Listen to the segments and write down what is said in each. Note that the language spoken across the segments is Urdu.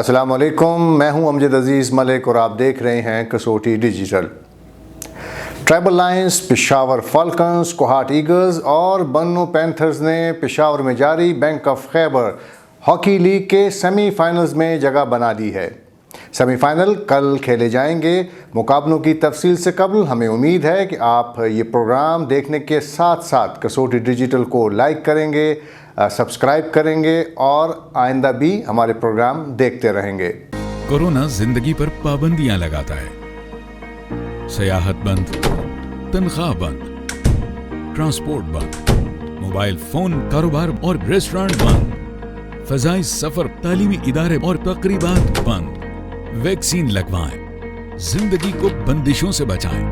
السلام علیکم، میں ہوں امجد عزیز ملک اور آپ دیکھ رہے ہیں Kasoti digital. Tribal Lions, Peshawar Falcons, Kohat Eagles اور بنو پینتھرز نے پشاور میں جاری Bank of Khyber Hockey League کے سیمی فائنلز میں جگہ بنا لی ہے۔ سیمی فائنل کل کھیلے جائیں گے۔ مقابلوں کی تفصیل سے قبل ہمیں امید ہے کہ آپ یہ پروگرام دیکھنے کے ساتھ ساتھ کسوٹی ڈیجیٹل کو لائک کریں گے، سبسکرائب کریں گے اور آئندہ بھی ہمارے پروگرام دیکھتے رہیں گے۔ کورونا زندگی پر پابندیاں لگاتا ہے، سیاحت بند، تنخواہ بند، ٹرانسپورٹ بند، موبائل فون کاروبار اور ریسٹورانٹ بند، فضائی سفر، تعلیمی ادارے اور تقریبات بند۔ ویکسین لگوائیں، زندگی کو بندشوں سے بچائیں۔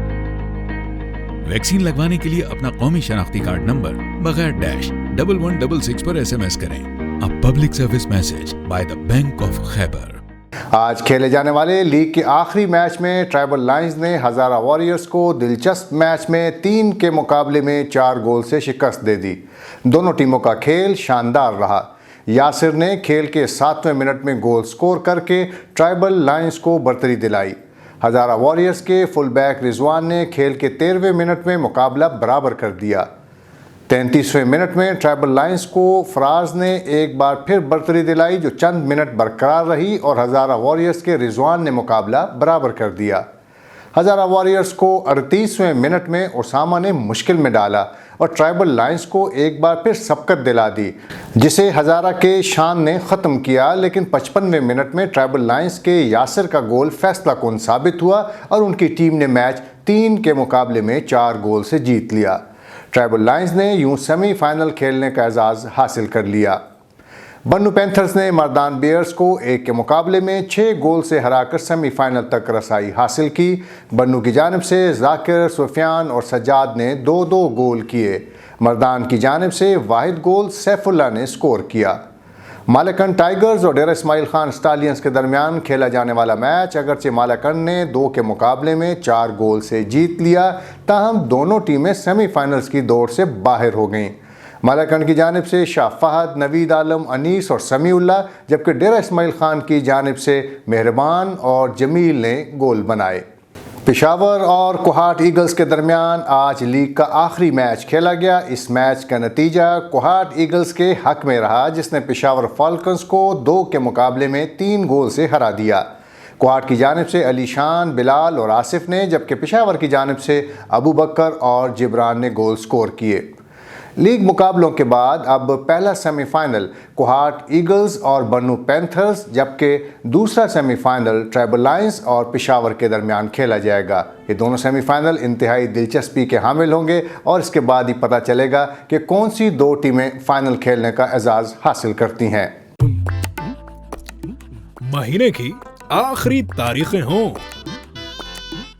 ویکسین لگوانے کے لیے اپنا قومی شناختی کارڈ نمبر بغیر ڈیش 1166 پر SMS کریں۔ A public service message by the Bank of Khyber۔ آج کھیلے جانے والے لیگ کے آخری میچ میں ٹرائبل لائنز نے ہزارہ واریئرز کو دلچسپ میچ میں 3 کے مقابلے میں 4 گول سے شکست دے دی۔ دونوں ٹیموں کا کھیل شاندار رہا۔ یاسر نے کھیل کے 7ویں منٹ میں گول سکور کر کے ٹرائبل لائنز کو برتری دلائی۔ ہزارہ واریئرز کے فل بیک رضوان نے کھیل کے 13ویں منٹ میں مقابلہ برابر کر دیا۔ 33ویں منٹ میں ٹرائبل لائنز کو فراز نے ایک بار پھر برتری دلائی جو چند منٹ برقرار رہی اور ہزارہ واریئرز کے رضوان نے مقابلہ برابر کر دیا۔ ہزارہ واریئرز کو 38ویں منٹ میں اسامہ نے مشکل میں ڈالا اور ٹرائبل لائنز کو ایک بار پھر سبقت دلا دی، جسے ہزارہ کے شان نے ختم کیا، لیکن 55ویں منٹ میں ٹرائبل لائنز کے یاسر کا گول فیصلہ کن ثابت ہوا اور ان کی ٹیم نے میچ 3 کے مقابلے میں 4 گول سے جیت لیا۔ ٹرائبل لائنز نے یوں سیمی فائنل کھیلنے کا اعزاز حاصل کر لیا۔ بنو پینتھرز نے مردان بیئرز کو 1 کے مقابلے میں 6 گول سے ہرا کر سیمی فائنل تک رسائی حاصل کی۔ بنو کی جانب سے ذاکر، سفیان اور سجاد نے 2-2 گول کیے۔ مردان کی جانب سے واحد گول سیف اللہ نے سکور کیا۔ مالاکنڈ ٹائیگرز اور ڈیرہ اسماعیل خان سٹالیئنز کے درمیان کھیلا جانے والا میچ اگرچہ مالاکنڈ نے 2 کے مقابلے میں 4 گول سے جیت لیا، تاہم دونوں ٹیمیں سیمی فائنلز کی دوڑ سے باہر ہو گئیں۔ مالاکنڈ کی جانب سے شاہ فہد، نوید عالم، انیس اور سمیع اللہ، جبکہ ڈیرہ اسماعیل خان کی جانب سے مہربان اور جمیل نے گول بنائے۔ پشاور اور کوہاٹ ایگلز کے درمیان آج لیگ کا آخری میچ کھیلا گیا۔ اس میچ کا نتیجہ کوہاٹ ایگلز کے حق میں رہا، جس نے پشاور فالکنز کو 2 کے مقابلے میں 3 گول سے ہرا دیا۔ کوہاٹ کی جانب سے علی شان، بلال اور آصف نے، جبکہ پشاور کی جانب سے ابو بکر اور جبران نے گول سکور کیے۔ لیگ مقابلوں کے بعد اب پہلا سیمی فائنل کوہاٹ ایگلز اور بنو پینتھرز، جبکہ دوسرا سیمی فائنل ٹرائبل لائنز اور پشاور کے درمیان کھیلا جائے گا۔ یہ دونوں سیمی فائنل انتہائی دلچسپی کے حامل ہوں گے اور اس کے بعد ہی پتہ چلے گا کہ کون سی 2 ٹیمیں فائنل کھیلنے کا اعزاز حاصل کرتی ہیں۔ مہینے کی آخری تاریخیں ہوں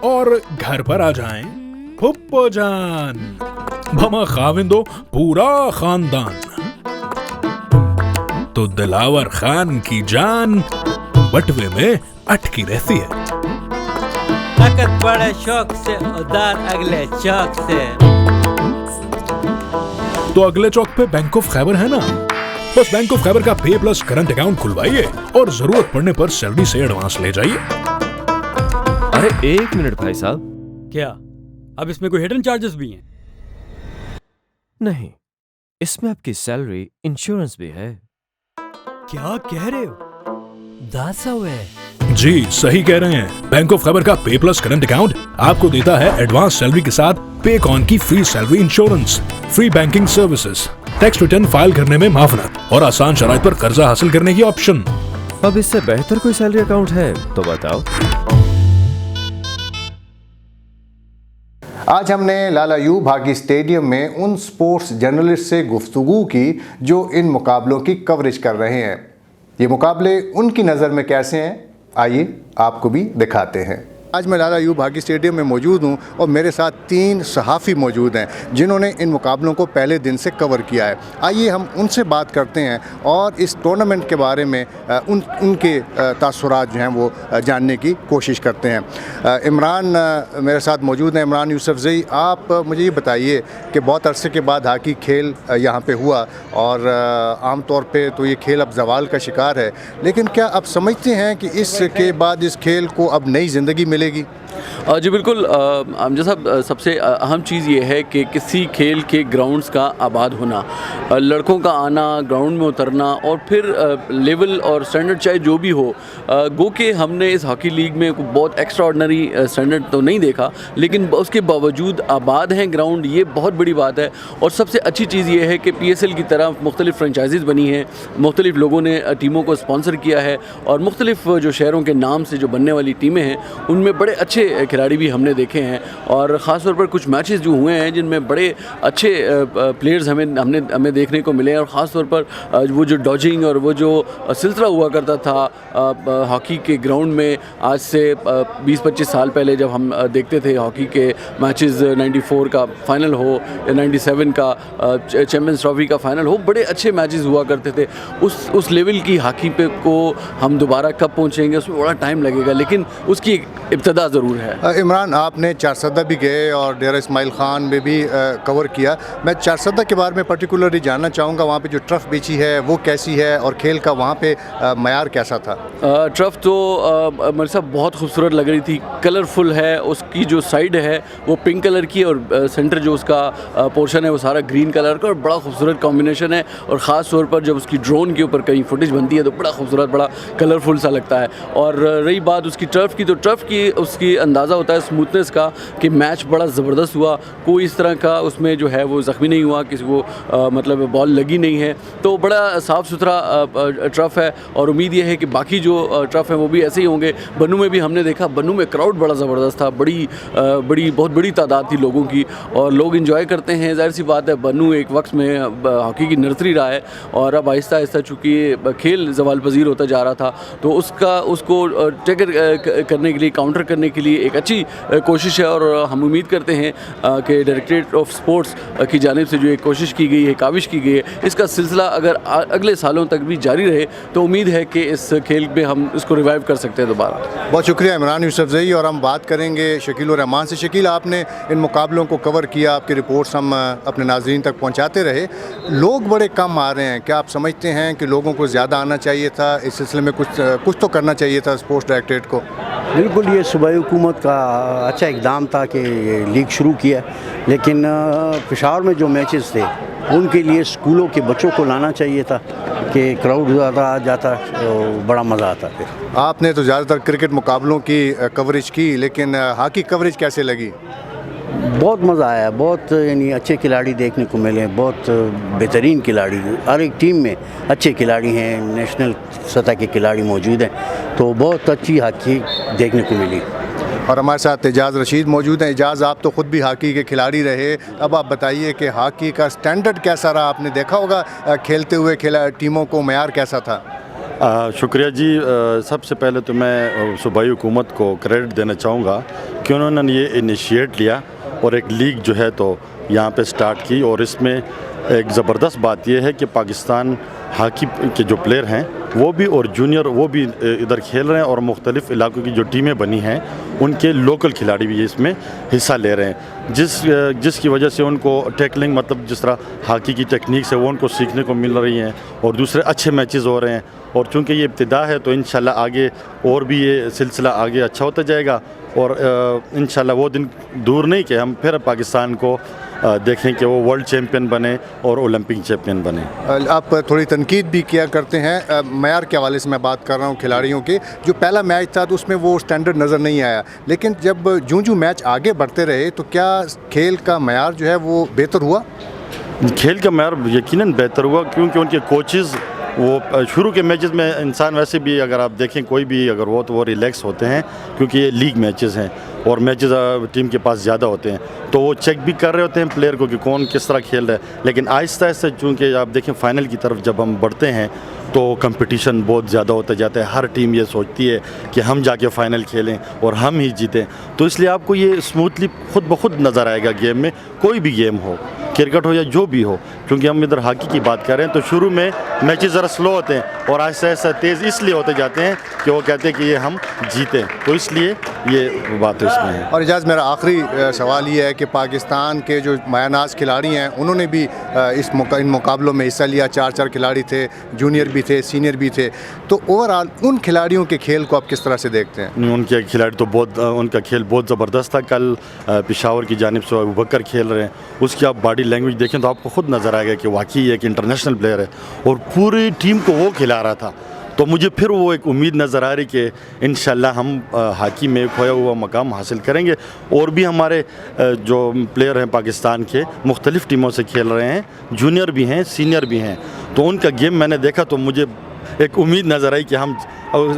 اور گھر پر آ جائیں پھپھو جان، بھما خاوندو پورا خاندان، تو دلاور خان کی جان بٹوے میں اٹکی رہتی ہے۔ طاقت بڑے شوق سے، ادار اگلے چوک سے۔ تو اگلے چوک پہ بینک آف خیبر ہے نا، بس بینک آف خیبر کا پے پلس کرنٹ اکاؤنٹ کھلوائیے اور ضرورت پڑنے پر سیلری سے ایڈوانس لے جائیے۔ ارے 1 منٹ بھائی صاحب، کیا اب اس میں کوئی ہڈن چارجز بھی ہیں؟ نہیں، اس میں آپ کی سیلری انشورنس بھی ہے۔ کیا کہہ رہے ہو؟ 10 ہے؟ جی صحیح کہہ رہے ہیں۔ بینک آف خیبر کا پے پلس کرنٹ اکاؤنٹ آپ کو دیتا ہے ایڈوانس سیلری کے ساتھ پے کون کی free salary insurance, free banking services, tax return file کرنے میں معاونت اور آسان شرائط پر قرضہ حاصل کرنے کی آپشن۔ اب اس سے بہتر کوئی سیلری اکاؤنٹ ہے تو بتاؤ۔ آج ہم نے لالا ایوب ہاکی اسٹیڈیم میں ان سپورٹس جرنلسٹ سے گفتگو کی جو ان مقابلوں کی کوریج کر رہے ہیں۔ یہ مقابلے ان کی نظر میں کیسے ہیں، آئیے آپ کو بھی دکھاتے ہیں۔ آج میں لالہ ایوب ہاکی اسٹیڈیم میں موجود ہوں اور میرے ساتھ 3 صحافی موجود ہیں جنہوں نے ان مقابلوں کو پہلے دن سے کور کیا ہے. آئیے ہم ان سے بات کرتے ہیں اور اس ٹورنامنٹ کے بارے میں ان کے تاثرات جو ہیں وہ جاننے کی کوشش کرتے ہیں. عمران میرے ساتھ موجود ہیں. عمران یوسفزئی، آپ مجھے یہ بتائیے کہ بہت عرصے کے بعد ہاکی کھیل یہاں پہ ہوا اور عام طور پہ تو یہ کھیل اب زوال کا شکار ہے، لیکن کیا آپ سمجھتے ہیں کہ اس کے بعد اس کھیل کو اب نئی زندگی ملے گی؟ جی بالکل. امجد صاحب، سب سے اہم چیز یہ ہے کہ کسی کھیل کے گراؤنڈز کا آباد ہونا، لڑکوں کا آنا، گراؤنڈ میں اترنا اور پھر لیول اور سٹینڈرڈ چاہے جو بھی ہو. گو کہ ہم نے اس ہاکی لیگ میں بہت ایکسٹرا آرڈنری سٹینڈرڈ تو نہیں دیکھا، لیکن اس کے باوجود آباد ہیں گراؤنڈ، یہ بہت بڑی بات ہے. اور سب سے اچھی چیز یہ ہے کہ پی ایس ایل کی طرح مختلف فرنچائزز بنی ہیں، مختلف لوگوں نے ٹیموں کو اسپانسر کیا ہے اور مختلف جو شہروں کے نام سے جو بننے والی ٹیمیں ہیں ان میں بڑے اچھے کھلاڑی بھی ہم نے دیکھے ہیں. اور خاص طور پر کچھ میچز جو ہوئے ہیں جن میں بڑے اچھے پلیئرز ہمیں دیکھنے کو ملے ہیں. اور خاص طور پر وہ جو ڈاجنگ اور وہ جو سلسلہ ہوا کرتا تھا ہاکی کے گراؤنڈ میں آج سے 20-25 سال پہلے، جب ہم دیکھتے تھے ہاکی کے میچز، 94 کا فائنل ہو یا 97 کا چیمپئنز ٹرافی کا فائنل ہو، بڑے اچھے میچز ہوا کرتے تھے. اس لیول کی ہاکی پہ کو ہم دوبارہ کب پہنچیں گے اس میں بڑا ٹائم لگے گا، لیکن اس کی ابتدا ضرور ہے. عمران، آپ نے چارسدہ بھی گئے اور ڈیرہ اسماعیل خان میں بھی کور کیا. میں چارسدہ کے بارے میں پرٹیکولرلی جاننا چاہوں گا، وہاں پہ جو ٹرف بیچی ہے وہ کیسی ہے اور کھیل کا وہاں پہ معیار کیسا تھا؟ ٹرف تو میرے صاحب بہت خوبصورت لگ رہی تھی، کلرفل ہے. اس کی جو سائڈ ہے وہ پنک کلر کی اور سینٹر جو اس کا پورشن ہے وہ سارا گرین کلر کا، اور بڑا خوبصورت کمبینیشن ہے. اور خاص طور پر جب اس کی ڈرون کے اوپر کہیں فوٹیج بنتی ہے تو بڑا خوبصورت، بڑا کلرفل سا لگتا ہے. اور رہی بات اس کی ٹرف کی، تو ٹرف کی اس کی اندازہ ہوتا ہے اسموتھنس کا کہ میچ بڑا زبردست ہوا، کوئی اس طرح کا اس میں جو ہے وہ زخمی نہیں ہوا، کسی کو مطلب بال لگی نہیں ہے. تو بڑا صاف ستھرا ٹرف ہے اور امید یہ ہے کہ باقی جو ٹرف ہیں وہ بھی ایسے ہی ہوں گے. بنو میں بھی ہم نے دیکھا، بنو میں کراؤڈ بڑا زبردست تھا، بہت بڑی تعداد تھی لوگوں کی اور لوگ انجوائے کرتے ہیں. ظاہر سی بات ہے بنو ایک وقت میں ہاکی کی نرسری رہا ہے اور اب آہستہ آہستہ چونکہ کھیل زوال پذیر ہوتا جا رہا تھا تو اس کو ٹیکر کرنے کے لیے، کاؤنٹر کرنے کے لیے ایک اچھی کوشش ہے. اور ہم امید کرتے ہیں کہ ڈائریکٹریٹ آف سپورٹس کی جانب سے جو ایک کوشش کی گئی ہے، کاوش کی گئی ہے، اس کا سلسلہ اگر اگلے سالوں تک بھی جاری رہے تو امید ہے کہ اس کھیل میں ہم اس کو ریوائیو کر سکتے ہیں دوبارہ. بہت شکریہ عمران یوسفزئی. اور ہم بات کریں گے شکیل الرحمان سے. شکیل، آپ نے ان مقابلوں کو کور کیا، آپ کی رپورٹس ہم اپنے ناظرین تک پہنچاتے رہے. لوگ بڑے کم آ رہے ہیں، کیا آپ سمجھتے ہیں کہ لوگوں کو زیادہ آنا چاہیے تھا؟ اس سلسلے میں کچھ تو کرنا چاہیے تھا اسپورٹس ڈائریکٹریٹ کو؟ بالکل، یہ صوبائی حکومت کا اچھا اقدام تھا کہ یہ لیگ شروع کیا، لیکن پشاور میں جو میچز تھے ان کے لیے اسکولوں کے بچوں کو لانا چاہیے تھا کہ کراؤڈ زیادہ آ جاتا، بڑا مزہ آتا. پھر آپ نے تو زیادہ تر کرکٹ مقابلوں کی کوریج کی، لیکن ہاکی کوریج کیسے لگی؟ بہت مزہ آیا، بہت یعنی اچھے کھلاڑی دیکھنے کو ملے، بہت بہترین کھلاڑی، ہر ایک ٹیم میں اچھے کھلاڑی ہیں، نیشنل سطح کے کھلاڑی موجود ہیں، تو بہت اچھی ہاکی دیکھنے کو ملی. اور ہمارے ساتھ اعجاز رشید موجود ہیں. اعجاز، آپ تو خود بھی ہاکی کے کھلاڑی رہے، اب آپ بتائیے کہ ہاکی کا سٹینڈرڈ کیسا رہا؟ آپ نے دیکھا ہوگا کھیلتے ہوئے ٹیموں کو، معیار کیسا تھا؟ شکریہ جی. سب سے پہلے تو میں صوبائی حکومت کو کریڈٹ دینا چاہوں گا کہ انہوں نے یہ انیشیٹ لیا اور ایک لیگ جو ہے تو یہاں پہ سٹارٹ کی. اور اس میں ایک زبردست بات یہ ہے کہ پاکستان ہاکی کے جو پلیئر ہیں وہ بھی اور جونیئر وہ بھی ادھر کھیل رہے ہیں، اور مختلف علاقوں کی جو ٹیمیں بنی ہیں ان کے لوکل کھلاڑی بھی اس میں حصہ لے رہے ہیں، جس کی وجہ سے ان کو ٹیکلنگ، مطلب جس طرح ہاکی کی ٹیکنیکس ہے وہ ان کو سیکھنے کو مل رہی ہیں اور دوسرے اچھے میچز ہو رہے ہیں. اور چونکہ یہ ابتدا ہے تو انشاءاللہ آگے اور بھی یہ سلسلہ آگے اچھا ہوتا جائے گا، اور انشاءاللہ وہ دن دور نہیں کہ ہم پھر پاکستان کو دیکھیں کہ وہ ورلڈ چیمپئن بنے اور اولمپک چیمپئن بنے. آپ تھوڑی تنقید بھی کیا کرتے ہیں معیار کے حوالے سے، میں بات کر رہا ہوں کھلاڑیوں کے. جو پہلا میچ تھا تو اس میں وہ سٹینڈرڈ نظر نہیں آیا، لیکن جب جو میچ آگے بڑھتے رہے تو کیا کھیل کا معیار جو ہے وہ بہتر ہوا؟ کھیل کا معیار یقیناً بہتر ہوا، کیونکہ ان کے کوچز وہ شروع کے میچز میں انسان ویسے بھی اگر آپ دیکھیں کوئی بھی اگر وہ تو وہ ریلیکس ہوتے ہیں کیونکہ یہ لیگ میچز ہیں اور میچز ٹیم کے پاس زیادہ ہوتے ہیں تو وہ چیک بھی کر رہے ہوتے ہیں پلیئر کو کہ کون کس طرح کھیل رہا ہے. لیکن آہستہ آہستہ چونکہ آپ دیکھیں فائنل کی طرف جب ہم بڑھتے ہیں تو کمپٹیشن بہت زیادہ ہوتا جاتا ہے. ہر ٹیم یہ سوچتی ہے کہ ہم جا کے فائنل کھیلیں اور ہم ہی جیتیں. تو اس لیے آپ کو یہ اسموتھلی خود بخود نظر آئے گا گیم میں, کوئی بھی گیم ہو, کرکٹ ہو یا جو بھی ہو, کیونکہ ہم ادھر ہاکی کی بات کر رہے ہیں تو شروع میں میچز ذرا سلو ہوتے ہیں اور آہستہ آہستہ تیز اس لیے ہوتے جاتے ہیں کہ وہ کہتے ہیں کہ یہ ہم جیتیں. تو اس لیے یہ بات اس میں ہے. اور اجاز میرا آخری سوال یہ ہے کہ پاکستان کے جو مایہ ناز کھلاڑی ہیں انہوں نے بھی ان مقابلوں میں حصہ لیا. 4 کھلاڑی تھے, جونیئر بھی تھے, سینئر بھی تھے. تو اوورآل ان کھلاڑیوں کے کھیل کو آپ کس طرح سے دیکھتے ہیں؟ ان کے کھلاڑی تو بہت, ان کا کھیل بہت زبردست تھا. کل پشاور کی جانب سے ابوبکر کھیل رہے ہیں, اس کی آپ باڈی لینگویج دیکھیں تو آپ کو خود نظر آئے گا کہ واقعی ایک انٹرنیشنل پلیئر ہے اور پوری ٹیم کو وہ کھلا رہا تھا. تو مجھے پھر وہ ایک امید نظر آ رہی کہ انشاءاللہ ہم ہاکی میں کھویا ہوا مقام حاصل کریں گے. اور بھی ہمارے جو پلیئر ہیں پاکستان کے مختلف ٹیموں سے کھیل رہے ہیں, جونیئر بھی ہیں, سینئر بھی ہیں. تو ان کا گیم میں نے دیکھا تو مجھے ایک امید نظر آئی کہ ہم,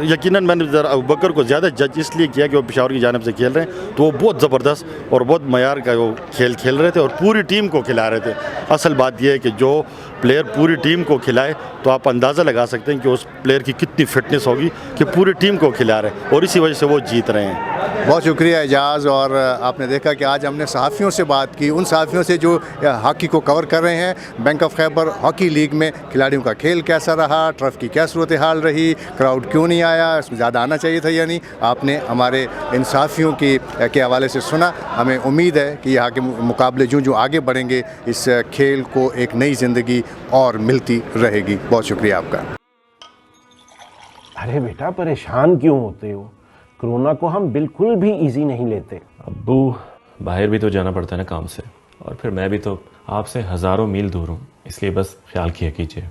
یقیناً میں نے ذرا ابوبکر کو زیادہ جج اس لیے کیا کہ وہ پشاور کی جانب سے کھیل رہے ہیں تو وہ بہت زبردست اور بہت معیار کا وہ کھیل کھیل رہے تھے اور پوری ٹیم کو کھلا رہے تھے. اصل بات یہ ہے کہ جو پلیئر پوری ٹیم کو کھلائے تو آپ اندازہ لگا سکتے ہیں کہ اس پلیئر کی کتنی فٹنس ہوگی کہ پوری ٹیم کو کھلا رہے ہیں اور اسی وجہ سے وہ جیت رہے ہیں. بہت شکریہ اعجاز. اور آپ نے دیکھا کہ آج ہم نے صحافیوں سے بات کی, ان صحافیوں سے جو ہاکی کو کور کر رہے ہیں. Bank of Khyber Hockey league میں کھلاڑیوں کا کھیل کیسا رہا, ٹرف کی کیا صورتحال رہی, کراؤڈ کیوں نہیں آیا, اس میں زیادہ آنا چاہیے تھا یا نہیں, آپ نے ہمارے ان صحافیوں کے حوالے سے سنا. ہمیں امید ہے کہ یہاں کے مقابلے جو آگے بڑھیں گے اس کھیل کو ایک نئی زندگی اور ملتی رہے گی. بہت شکریہ آپ کا. ارے بیٹا پریشان کیوں ہوتے ہو؟ کرونا کو ہم بالکل بھی ایزی نہیں لیتے. ابو باہر بھی تو جانا پڑتا ہے نا کام سے, اور پھر میں بھی تو آپ سے ہزاروں میل دور ہوں, اس لیے بس خیال کیا کیجیے.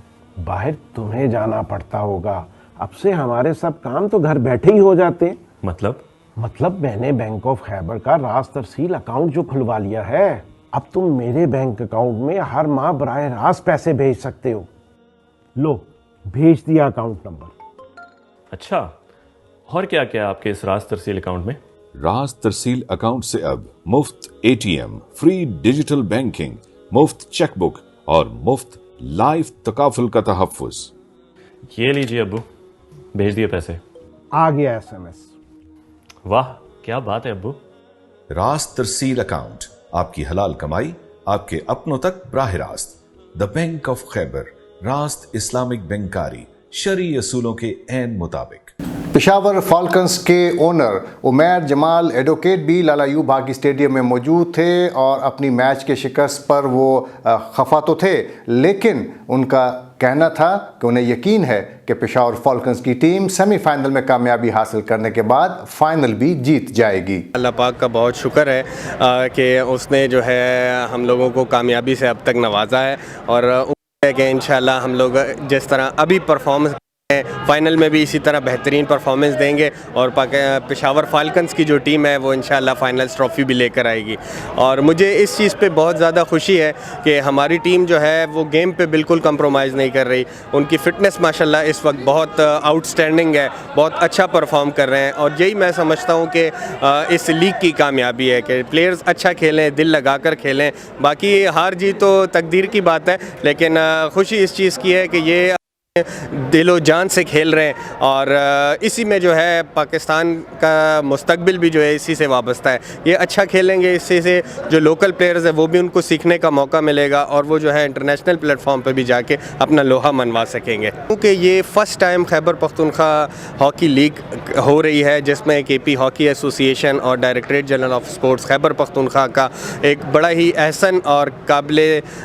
باہر تمہیں جانا پڑتا ہوگا, اب سے ہمارے سب کام تو گھر بیٹھے ہی ہو جاتے. مطلب میں نے بینک آف خیبر کا راز ترسیل اکاؤنٹ جو کھلوا لیا ہے, اب تم میرے بینک اکاؤنٹ میں ہر ماہ براہ راست پیسے بھیج سکتے ہو. لو بھیج دیا اکاؤنٹ نمبر. اچھا, اور کیا کیا آپ کے اس راز ترسیل اکاؤنٹ میں؟ راز ترسیل اکاؤنٹ سے اب مفت ATM, فری ڈیجیٹل بینکنگ, مفت چیک بک اور مفت لائف تکافل کا تحفظ. یہ لیجیے ابو, بھیج دیے پیسے. آ گیا SMS. واہ کیا بات ہے ابو. راز ترسیل اکاؤنٹ, آپ کی حلال کمائی آپ کے اپنوں تک براہ راست. دا بینک آف خیبر, راست اسلامک بینکاری, شرعی اصولوں کے عین مطابق. پشاور فالکنز کے اونر عمیر جمال ایڈوکیٹ بھی لالا ایوب ہاکی اسٹیڈیم میں موجود تھے اور اپنی میچ کے شکست پر وہ خفا تو تھے, لیکن ان کا کہنا تھا کہ انہیں یقین ہے کہ پشاور فالکنز کی ٹیم سیمی فائنل میں کامیابی حاصل کرنے کے بعد فائنل بھی جیت جائے گی. اللہ پاک کا بہت شکر ہے کہ اس نے جو ہے ہم لوگوں کو کامیابی سے اب تک نوازا ہے, اور امید ہے کہ انشاءاللہ ہم لوگ جس طرح ابھی پرفارمنس فائنل میں بھی اسی طرح بہترین پرفارمنس دیں گے, اور پشاور فالکنز کی جو ٹیم ہے وہ انشاءاللہ فائنلز ٹرافی بھی لے کر آئے گی. اور مجھے اس چیز پہ بہت زیادہ خوشی ہے کہ ہماری ٹیم جو ہے وہ گیم پہ بالکل کمپرومائز نہیں کر رہی. ان کی فٹنس ماشاءاللہ اس وقت بہت آؤٹ اسٹینڈنگ ہے, بہت اچھا پرفارم کر رہے ہیں, اور یہی میں سمجھتا ہوں کہ اس لیگ کی کامیابی ہے کہ پلیئرز اچھا کھیلیں, دل لگا کر کھیلیں. باقی ہار جیت تو تقدیر کی بات ہے, لیکن خوشی اس چیز کی ہے کہ یہ دل و جان سے کھیل رہے ہیں, اور اسی میں جو ہے پاکستان کا مستقبل بھی جو ہے اسی سے وابستہ ہے. یہ اچھا کھیلیں گے, اس سے جو لوکل پلیئرز ہیں وہ بھی ان کو سیکھنے کا موقع ملے گا, اور وہ جو ہے انٹرنیشنل پلیٹ فارم پہ بھی جا کے اپنا لوہا منوا سکیں گے. کیونکہ یہ first time Khyber Pakhtunkhwa hockey league ہو رہی ہے, جس میں KP ہاکی ایسوسی ایشن اور directorate general of sports Khyber Pakhtunkhwa کا ایک بڑا ہی احسن اور قابل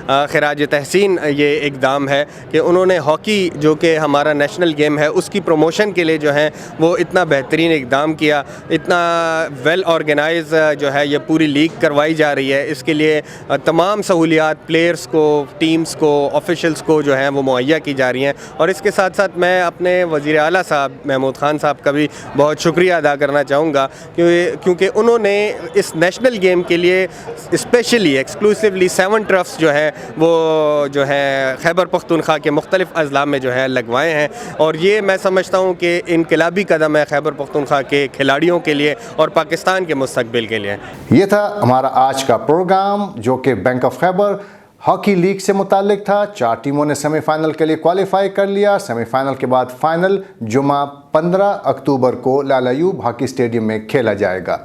خراج تحسین یہ اقدام ہے کہ انہوں نے ہاکی جو کہ ہمارا نیشنل گیم ہے اس کی پروموشن کے لیے جو ہے وہ اتنا بہترین اقدام کیا, اتنا ویل آرگنائز جو ہے یہ پوری لیگ کروائی جا رہی ہے. اس کے لیے تمام سہولیات پلیئرز کو, ٹیمز کو, آفیشلز کو جو ہیں وہ مہیا کی جا رہی ہیں. اور اس کے ساتھ ساتھ میں اپنے وزیر اعلیٰ صاحب محمود خان صاحب کا بھی بہت شکریہ ادا کرنا چاہوں گا, کیونکہ انہوں نے اس نیشنل گیم کے لیے اسپیشلی ایکسکلوسیولی 7 ٹرفس جو ہے وہ جو ہے خیبر پختونخوا کے مختلف اضلاع میں جو جو ہے لگوائے ہیں، اور یہ میں سمجھتا ہوں کہ انقلابی قدم ہے خیبر پختونخوا کے کھلاڑیوں کے لیے اور پاکستان کے مستقبل کے لیے۔ یہ تھا ہمارا آج کا پروگرام جو کہ bank of Khyber Hockey league سے متعلق تھا۔ 4 ٹیموں نے سیمی فائنل کے لیے کوالیفائی کر لیا۔ سیمی فائنل کے بعد فائنل جمعہ 15 اکتوبر کو لالہ ایوب ہاکی اسٹیڈیم میں کھیلا جائے گا۔